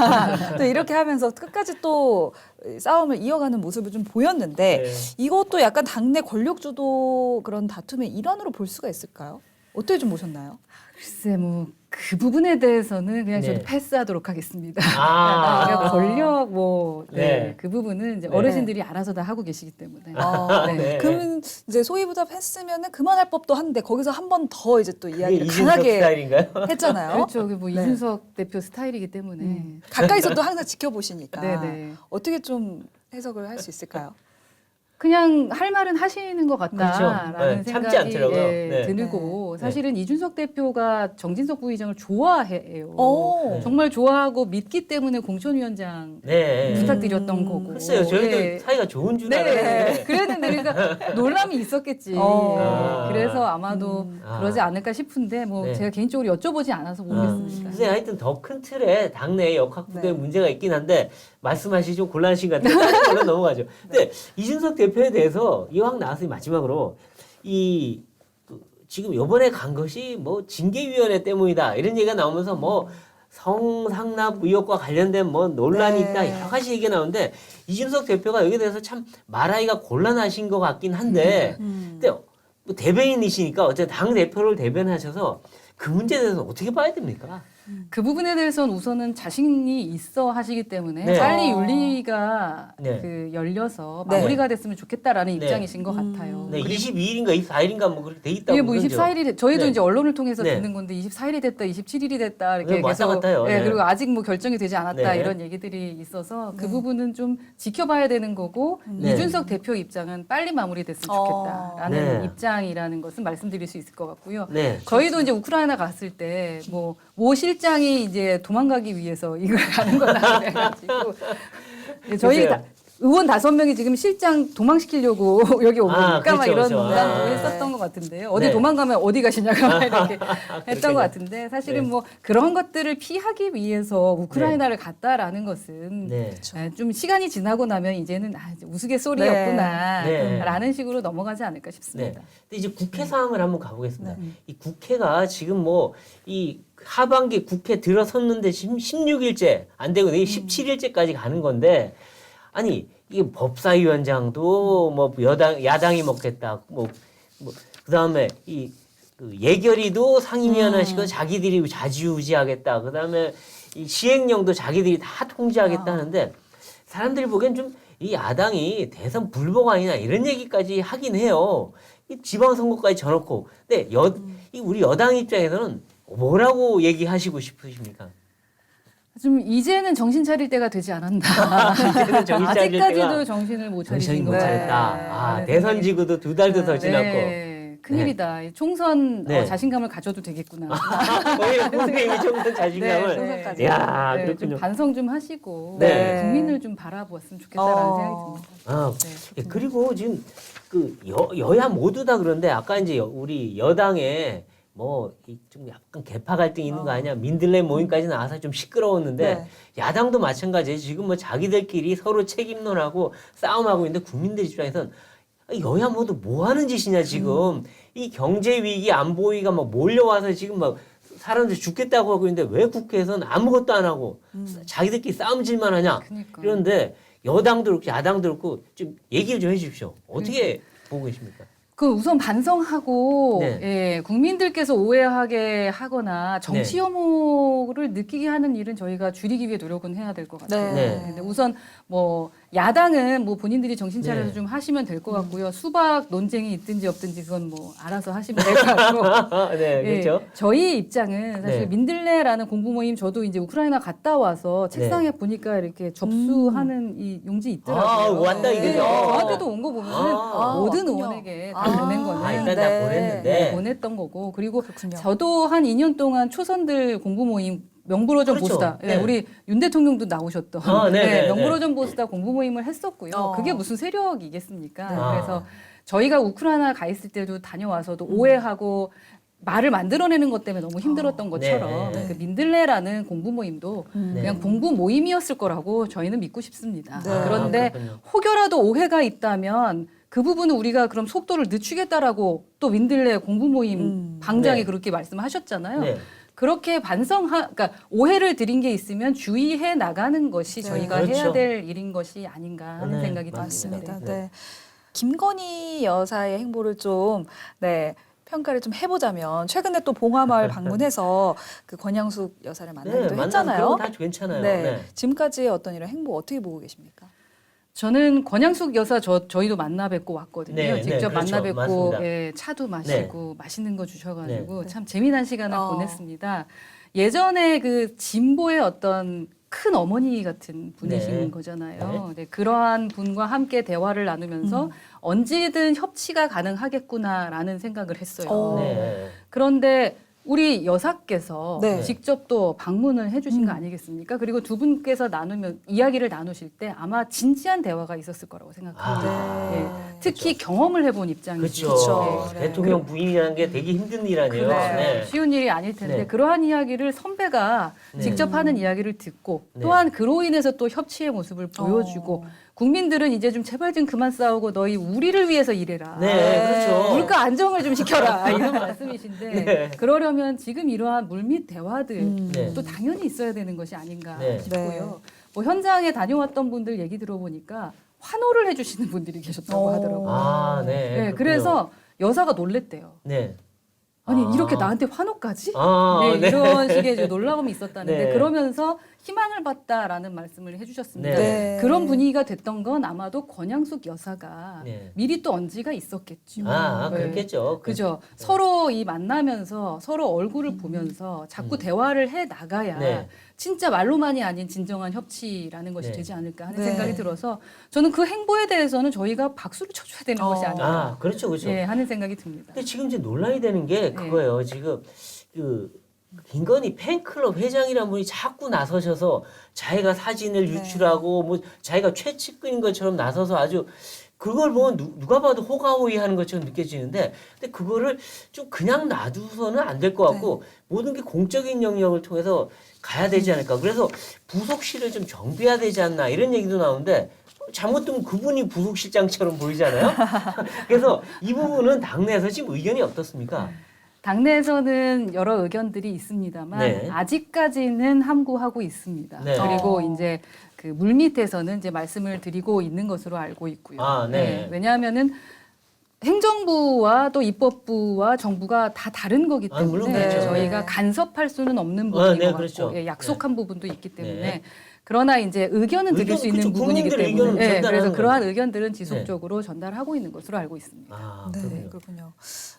또 이렇게 하면서 끝까지 또 싸움을 이어가는 모습을 좀 보였는데 네. 이것도 약간 당내 권력주도 그런 다툼의 일환으로 볼 수가 있을까요? 어떻게 좀 보셨나요? 글쎄 뭐 그 부분에 대해서는 그냥 저도 네. 패스하도록 하겠습니다. 아. 그러니까 권력 네. 그 부분은 이제 네. 어르신들이 알아서 다 하고 계시기 때문에. 네. 네. 그러면 이제 소위보답 했으면은 그만할 법도 한데 거기서 한 번 더 이제 또 그게 이야기를 이준석 강하게 스타일인가요? 했잖아요. 그렇죠. 뭐 네. 이준석 대표 스타일이기 때문에. 가까이서 또 항상 지켜보시니까 네네. 어떻게 좀 해석을 할 수 있을까요? 그냥 할 말은 하시는 것 같다라는 그렇죠. 네, 참지 생각이 않더라고요. 네. 들고 네. 사실은 이준석 대표가 정진석 부의장을 좋아해요. 오. 네. 정말 좋아하고 믿기 때문에 공천위원장 네. 부탁드렸던 거고. 글쎄요, 저희도 예. 사이가 좋은 줄 네, 알았는데. 그랬는데 그러니까 논란이 있었겠지. 어. 예. 그래서 아마도 음. 그러지 않을까 싶은데 뭐 네. 제가 개인적으로 여쭤보지 않아서 모르겠습니다. 글쎄 하여튼 더 큰 틀에 당내 역학부대 네. 문제가 있긴 한데 말씀하시기 좀 곤란하신 것 같아요. 다른 걸로 넘어가죠. 근데 이준석 대표에 대해서 이왕 나와서 마지막으로 지금 이번에 간 것이 뭐 징계위원회 때문이다 이런 얘기가 나오면서 뭐 성상납 의혹과 관련된 뭐 논란이 네. 있다 여러 가지 얘기가 나오는데 이준석 대표가 여기에 대해서 참 말하기가 곤란하신 것 같긴 한데 근데 뭐 대변인이시니까 어쨌든 당 대표를 대변하셔서 그 문제에 대해서 어떻게 봐야 됩니까? 그 부분에 대해서는 우선은 자신이 있어 하시기 때문에 네. 빨리 윤리가 네. 그 열려서 네. 마무리가 됐으면 좋겠다라는 네. 입장이신 것 같아요. 네, 그리고 22일인가 24일인가 뭐 그렇게 돼 있다고 이게 뭐 그러죠. 24일이 저희도 네. 이제 언론을 통해서 네. 듣는 건데 24일이 됐다, 27일이 됐다 이렇게 네, 왔다 계속 갔다요. 예, 네. 그리고 아직 뭐 결정이 되지 않았다 네. 이런 얘기들이 있어서 그 네. 부분은 좀 지켜봐야 되는 거고 네. 이준석 대표 입장은 빨리 마무리됐으면 좋겠다라는 네. 입장이라는 것은 말씀드릴 수 있을 것 같고요. 네. 저희도 이제 우크라이나 갔을 때 모 실장이 이제 도망가기 위해서 이걸 가는 거다 그래가지고 저희 글쎄요. 다, 의원 5명이 지금 실장 도망시키려고 여기 온 아, 거니까 막 그렇죠, 이런 그렇죠. 농담도 아. 했었던 것 같은데요. 어디 네. 도망가면 어디 가시냐고 막 이렇게 했던 그렇군요. 것 같은데 사실은 네. 뭐 그런 것들을 피하기 위해서 우크라이나를 갔다라는 것은 네. 좀 시간이 지나고 나면 이제는 이제 우스갯소리였구나라는 네. 식으로 넘어가지 않을까 네. 싶습니다. 근데 이제 국회 상황을 한번 가보겠습니다. 네. 이 국회가 지금 뭐 이 하반기 국회 들어섰는데 16일째 안 되고 내일 17일째까지 가는 건데 아니 이게 법사위원장도 뭐 야당이 먹겠다 뭐 그다음에 그 예결위도 상임위원회 시켜 자기들이 좌지우지하겠다 그다음에 이 시행령도 자기들이 다 통제하겠다 하는데 사람들이 보기엔 좀 이 야당이 대선 불복 아니냐 이런 얘기까지 하긴 해요. 이 지방선거까지 져놓고 근데 이 우리 여당 입장에서는 뭐라고 얘기하시고 싶으십니까? 좀 이제는 정신 차릴 때가 되지 않았나. 이제는 정신 차릴 아직까지도 때가 정신을 못 정신이 차리신 못 것 차렸다. 같아요. 아, 네, 대선 생각이 지구도 2달도 더 네, 지났고. 큰일이다. 총선 네. 자신감을 가져도 되겠구나. 거의 국민의힘이 조금 자신감을. 네, 총선까지. 야, 네, 좀 그렇군요. 반성 좀 하시고 네. 국민을 좀 바라보았으면 좋겠다라는 생각이 듭니다. 아, 네, 예, 그리고 지금 그 여야 모두 다 그런데 아까 이제 우리 여당에 뭐 좀 약간 개파 갈등이 있는 거 아니야? 민들레 모임까지 나와서 좀 시끄러웠는데 네. 야당도 마찬가지예요. 지금 뭐 자기들끼리 서로 책임론하고 싸움하고 있는데 국민들 입장에선 여야 모두 뭐 하는 짓이냐 지금 이 경제 위기 안보 위기가 막 몰려와서 지금 막 사람들 죽겠다고 하고 있는데 왜 국회에서는 아무것도 안 하고 자기들끼리 싸움질만 하냐? 그러니까. 이런데 여당도 그렇고 야당도 그렇고 좀 얘기를 좀 해주십시오. 어떻게 보고 계십니까? 그 우선 반성하고 네. 예, 국민들께서 오해하게 하거나 정치 네. 혐오를 느끼게 하는 일은 저희가 줄이기 위해 노력은 해야 될 것 같아요. 네. 근데 우선 뭐 야당은 뭐 본인들이 정신 차려서 네. 좀 하시면 될 것 같고요. 수박 논쟁이 있든지 없든지 그건 뭐 알아서 하시면 될 것 같고. 네, 예, 그렇죠. 저희 입장은 사실 네. 민들레라는 공부 모임 저도 이제 우크라이나 갔다 와서 책상에 보니까 이렇게 접수하는 이 용지 있더라고요. 아, 왔다 네. 이거죠. 저한테도 온 거 보면은 아, 모든 왔군요. 의원에게 다 보낸 거는 일단 다 보냈는데. 네, 보냈던 거고 그리고 그렇군요. 저도 한 2년 동안 초선들 공부 모임 명불허전 그렇죠. 보수다. 네. 우리 윤 대통령도 나오셨던 네. 명불허전 보수다 공부 모임을 했었고요. 그게 무슨 세력이겠습니까? 그래서 저희가 우크라이나 가 있을 때도 다녀와서도 오해하고 말을 만들어내는 것 때문에 너무 힘들었던 것처럼 네. 그 민들레라는 공부 모임도 그냥 공부 모임이었을 거라고 저희는 믿고 싶습니다. 네. 그런데 그렇군요. 혹여라도 오해가 있다면 그 부분은 우리가 그럼 속도를 늦추겠다라고 또 민들레 공부 모임 방장이 네. 그렇게 말씀하셨잖아요. 네. 그렇게 그러니까 오해를 드린 게 있으면 주의해 나가는 것이 네. 저희가 그렇죠. 해야 될 일인 것이 아닌가 하는 네, 생각이 맞습니다. 듭니다. 네. 김건희 여사의 행보를 좀 네. 평가를 좀 해보자면 최근에 또 봉화마을 방문해서 그 권양숙 여사를 만나기도 했잖아요. 그런 거 다 괜찮아요. 네. 네. 지금까지의 어떤 이런 행보 어떻게 보고 계십니까? 저는 권양숙 여사 저희도 만나 뵙고 왔거든요. 네, 직접 네, 그렇죠. 만나 뵙고 맞습니다. 예, 차도 마시고 맛있는 거 주셔가지고 네. 참 재미난 시간을 어. 보냈습니다. 예전에 그 진보의 어떤 큰 어머니 같은 분이신 네. 거잖아요. 네, 그러한 분과 함께 대화를 나누면서 언제든 협치가 가능하겠구나라는 생각을 했어요. 어. 네. 그런데 우리 여사께서 네. 직접 또 방문을 해주신 거 아니겠습니까? 그리고 두 분께서 이야기를 나누실 때 아마 진지한 대화가 있었을 거라고 생각합니다. 아. 예. 특히 경험을 해본 입장이죠. 그렇죠. 네. 대통령 부인이라는 게 되게 힘든 일 아니에요. 그렇죠. 네. 쉬운 일이 아닐 텐데 네. 그러한 이야기를 선배가 네. 직접 하는 이야기를 듣고 네. 또한 그로 인해서 또 협치의 모습을 보여주고 국민들은 이제 좀 제발 좀 그만 싸우고 너희 우리를 위해서 일해라. 네, 그렇죠. 물가 안정을 좀 시켜라 이런 말씀이신데 네. 그러려면 지금 이러한 물밑 대화들 네. 또 당연히 있어야 되는 것이 아닌가 네. 싶고요. 네. 뭐 현장에 다녀왔던 분들 얘기 들어보니까 환호를 해주시는 분들이 계셨다고 하더라고요. 아, 네. 네, 그렇군요. 그래서 여사가 놀랬대요. 네. 아니 아. 이렇게 나한테 환호까지? 아, 네, 네. 이런 식의 이제 놀라움이 있었다는데 네. 그러면서 희망을 봤다라는 말씀을 해주셨습니다. 네. 그런 분위기가 됐던 건 아마도 권양숙 여사가 네. 미리 또 언지가 있었겠죠. 아, 네. 그렇겠죠. 그죠. 서로 이 만나면서 서로 얼굴을 보면서 자꾸 대화를 해 나가야 네. 진짜 말로만이 아닌 진정한 협치라는 것이 네. 되지 않을까 하는 네. 생각이 들어서 저는 그 행보에 대해서는 저희가 박수를 쳐줘야 되는 것이 아닐까 아, 그렇죠, 그렇죠. 예, 하는 생각이 듭니다. 근데 지금 이제 논란이 되는 게 그거예요. 지금 그 김건희 팬클럽 회장이라는 분이 자꾸 나서셔서 자기가 사진을 유출하고 뭐 자기가 최측근인 것처럼 나서서 아주 그걸 보면 누가 봐도 호가호위 하는 것처럼 느껴지는데 근데 그거를 좀 그냥 놔두서는 안 될 것 같고 모든 게 공적인 영역을 통해서 가야 되지 않을까. 그래서 부속실을 좀 정비해야 되지 않나 이런 얘기도 나오는데 잘못되면 그분이 부속실장처럼 보이잖아요. 그래서 이 부분은 당내에서 지금 의견이 어떻습니까? 당내에서는 여러 의견들이 있습니다만 네. 아직까지는 함구하고 있습니다. 네. 그리고 이제 그 물밑에서는 이제 말씀을 드리고 있는 것으로 알고 있고요. 아, 네. 왜냐하면은 행정부와 또 입법부와 정부가 다 다른 거기 아, 물론 때문에 그렇죠. 저희가 네. 간섭할 수는 없는 부분인 네, 것 같고 그렇죠. 예, 약속한 부분도 있기 때문에 네. 그러나 이제 의견은 드릴 수 있는 그렇죠. 부분이기 국민들의 때문에 의견은 예, 전달하는 그래서 그러한 거죠. 의견들은 지속적으로 전달하고 있는 것으로 알고 있습니다. 아, 네, 그렇군요. 그렇군요.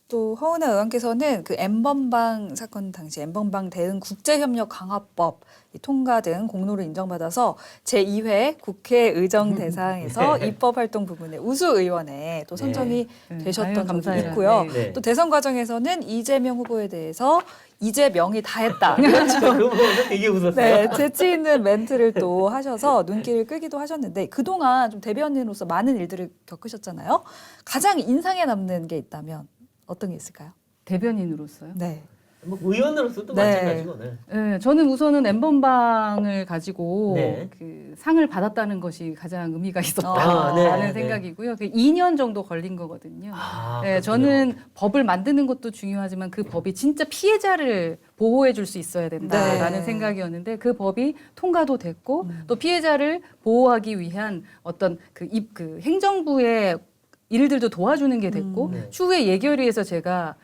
또 허은하 의원께서는 그 N번방 사건 당시 N번방 대응 국제협력 강화법 이 통과 등 공로를 인정받아서 제2회 국회 의정 대상에서 네. 입법 활동 부분에 우수 의원에 또 선정이 네. 되셨던 아유, 적이 감사해요. 있고요. 네. 네. 또 대선 과정에서는 이재명 후보에 대해서 이재명이 다 했다. 이런 그 부분은 되게 웃었어요. 네, 재치 있는 멘트를 또 하셔서 눈길을 끄기도 하셨는데 그동안 좀 대변인으로서 많은 일들을 겪으셨잖아요. 가장 인상에 남는 게 있다면 어떤 게 있을까요? 대변인으로서요. 네. 뭐 의원으로서도 네. 마찬가지고. 네. 네, 저는 우선은 N번방을 가지고 네. 그 상을 받았다는 것이 가장 의미가 아, 있었다라는 네, 네. 생각이고요. 그 2년 정도 걸린 거거든요. 아, 네, 그렇군요. 저는 법을 만드는 것도 중요하지만 그 법이 진짜 피해자를 보호해 줄 수 있어야 된다라는 네. 생각이었는데 그 법이 통과도 됐고 또 피해자를 보호하기 위한 어떤 그 행정부의 일들도 도와주는 게 됐고 네. 추후에 예결위에서 제가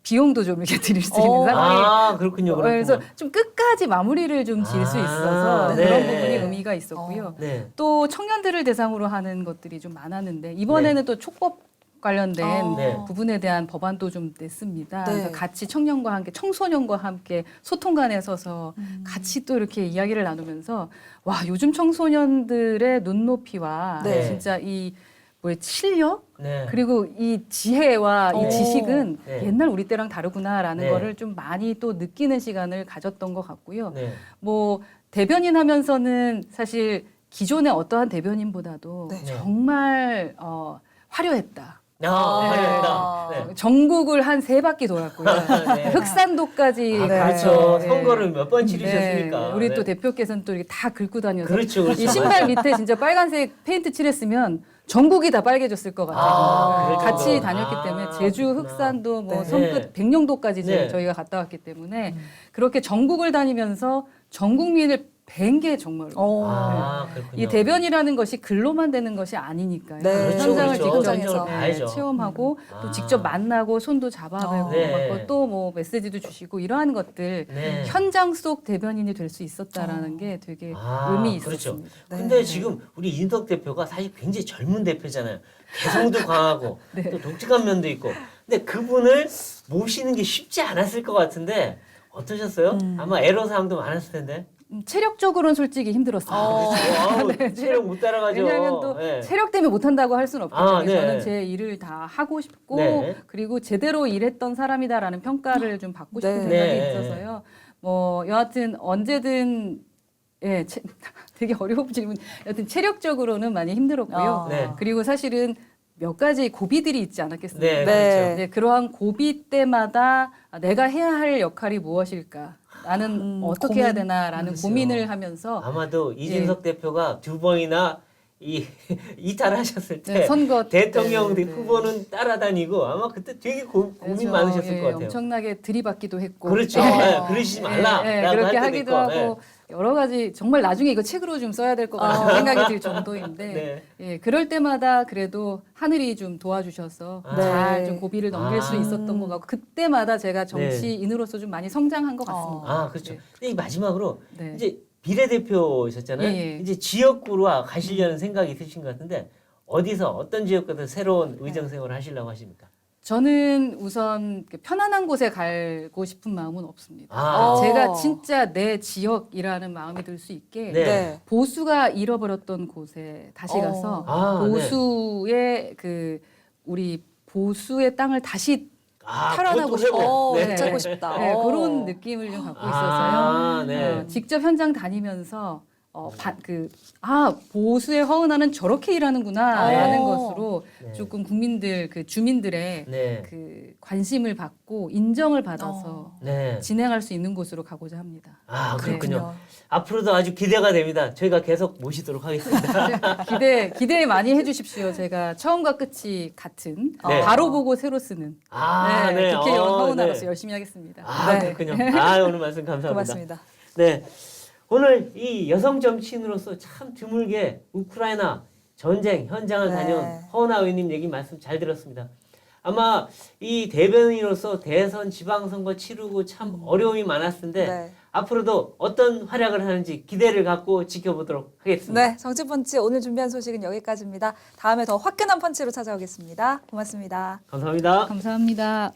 비용도 좀 이렇게 드릴 수 있는 어. 상황이 아, 그렇군요. 그렇군요. 그래서 좀 끝까지 마무리를 좀 지을 수 아, 있어서 네. 그런 부분이 의미가 있었고요. 네. 또 청년들을 대상으로 하는 것들이 좀 많았는데 이번에는 또 촉법 관련된 네. 부분에 대한 법안도 좀 냈습니다. 네. 그래서 같이 청년과 함께 청소년과 함께 소통관에 서서 같이 또 이렇게 이야기를 나누면서 와 요즘 청소년들의 눈높이와 네. 진짜 이 뭐의 실력 네. 그리고 이 지혜와 오. 이 지식은 네. 옛날 우리 때랑 다르구나라는 네. 거를 좀 많이 또 느끼는 시간을 가졌던 것 같고요. 네. 뭐 대변인 하면서는 사실 기존의 어떠한 대변인보다도 네. 정말 화려했다. 아, 네. 화려했다. 네. 전국을 한 3바퀴 돌았고요. 네. 흑산도까지 아, 네. 그렇죠. 네. 선거를 몇 번 치르셨습니까? 네. 우리 네. 또 대표께서는 또 이렇게 다 긁고 다녀서 그렇죠, 그렇죠. 이 신발 밑에 진짜 빨간색 페인트 칠했으면 전국이 다 빨개졌을 것 같아요. 아, 같이 그렇구나. 다녔기 때문에 아, 제주, 그렇구나. 흑산도, 뭐 네. 손끝, 백령도까지 네. 저희가 갔다 왔기 때문에 그렇게 전국을 다니면서 전 국민을 뵌 게 정말로. 그렇군요. 이 대변이라는 것이 글로만 되는 것이 아니니까요. 네. 그렇죠, 현장을 그렇죠. 직접 현장에서. 봐야죠. 체험하고 아. 또 직접 만나고 손도 잡아보고 네. 또 뭐 메시지도 주시고 이러한 것들 네. 현장 속 대변인이 될 수 있었다라는 게 되게 의미 그렇죠. 있었습니다. 근데 네. 지금 우리 이인석 대표가 사실 굉장히 젊은 대표잖아요. 개성도 강하고 네. 또 독특한 면도 있고. 근데 그분을 모시는 게 쉽지 않았을 것 같은데 어떠셨어요? 아마 애로사항도 많았을 텐데. 체력적으로는 솔직히 힘들었어요. 와우, 체력 못 따라가죠. 왜냐하면 또 네. 체력 때문에 못한다고 할 수는 없거든요. 아, 네. 저는 제 일을 다 하고 싶고 네. 그리고 제대로 일했던 사람이다라는 평가를 좀 받고 싶은 네. 생각이 네. 있어서요. 뭐 여하튼 언제든 되게 어려운 질문. 여하튼 체력적으로는 많이 힘들었고요. 네. 그리고 사실은 몇 가지 고비들이 있지 않았겠습니까? 네, 네. 그렇죠. 네, 그러한 고비 때마다 내가 해야 할 역할이 무엇일까? 나는 어떻게 해야 되나라는 그렇죠. 고민을 하면서 아마도 이준석 대표가 두 번이나 이탈하셨을 때 네, 선거 대통령 때, 후보는 따라다니고 아마 그때 되게 고민 그래서, 많으셨을 것 같아요. 엄청나게 들이받기도 했고. 그렇죠. 네. 네, 그러시지 말라. 그렇게 할 때도 하기도 있고. 하고 여러 가지 정말 나중에 이거 책으로 좀 써야 될 것 같은 생각이 들 정도인데 네. 예, 그럴 때마다 그래도 하늘이 좀 도와주셔서 아. 잘 네. 좀 고비를 넘길 수 있었던 것 같고 그때마다 제가 정치인으로서 좀 많이 성장한 것 같습니다. 아, 그렇죠. 네. 근데 이 마지막으로 네. 이제 비례대표셨잖아요. 예, 예. 이제 지역구로 가시려는 생각이 있으신 것 같은데 어디서 어떤 지역구에서 새로운 네. 의정 생활을 하시려고 하십니까? 저는 우선 편안한 곳에 가고 싶은 마음은 없습니다. 아. 제가 진짜 내 지역이라는 마음이 들 수 있게 네. 보수가 잃어버렸던 곳에 다시 가서 아, 보수의 우리 보수의 땅을 다시 탈환하고 그것도 싶어요. 해보- 네. 되찾고 싶다. 네, 그런 느낌을 좀 갖고 아, 있어서요. 네. 직접 현장 다니면서 보수의 허은아는 저렇게 일하는구나라는 것으로 네. 조금 국민들 주민들의 네. 관심을 받고 인정을 받아서 네. 진행할 수 있는 곳으로 가고자 합니다. 아, 그렇군요. 네. 앞으로도 아주 기대가 됩니다. 저희가 계속 모시도록 하겠습니다. 기대 많이 해주십시오. 제가 처음과 끝이 같은 네. 바로 보고 새로 쓰는 국회의원 허은아로서 네. 열심히 하겠습니다. 아, 네. 그렇군요. 오늘 말씀 감사합니다. 고맙습니다. 네. 오늘 이 여성 정치인으로서 참 드물게 우크라이나 전쟁 현장을 네. 다녀온 허은하 의원님 얘기 말씀 잘 들었습니다. 아마 이 대변인으로서 대선 지방선거 치르고 참 어려움이 많았을 텐데 네. 앞으로도 어떤 활약을 하는지 기대를 갖고 지켜보도록 하겠습니다. 네, 정치펀치 오늘 준비한 소식은 여기까지입니다. 다음에 더 화끈한 펀치로 찾아오겠습니다. 고맙습니다. 감사합니다. 감사합니다.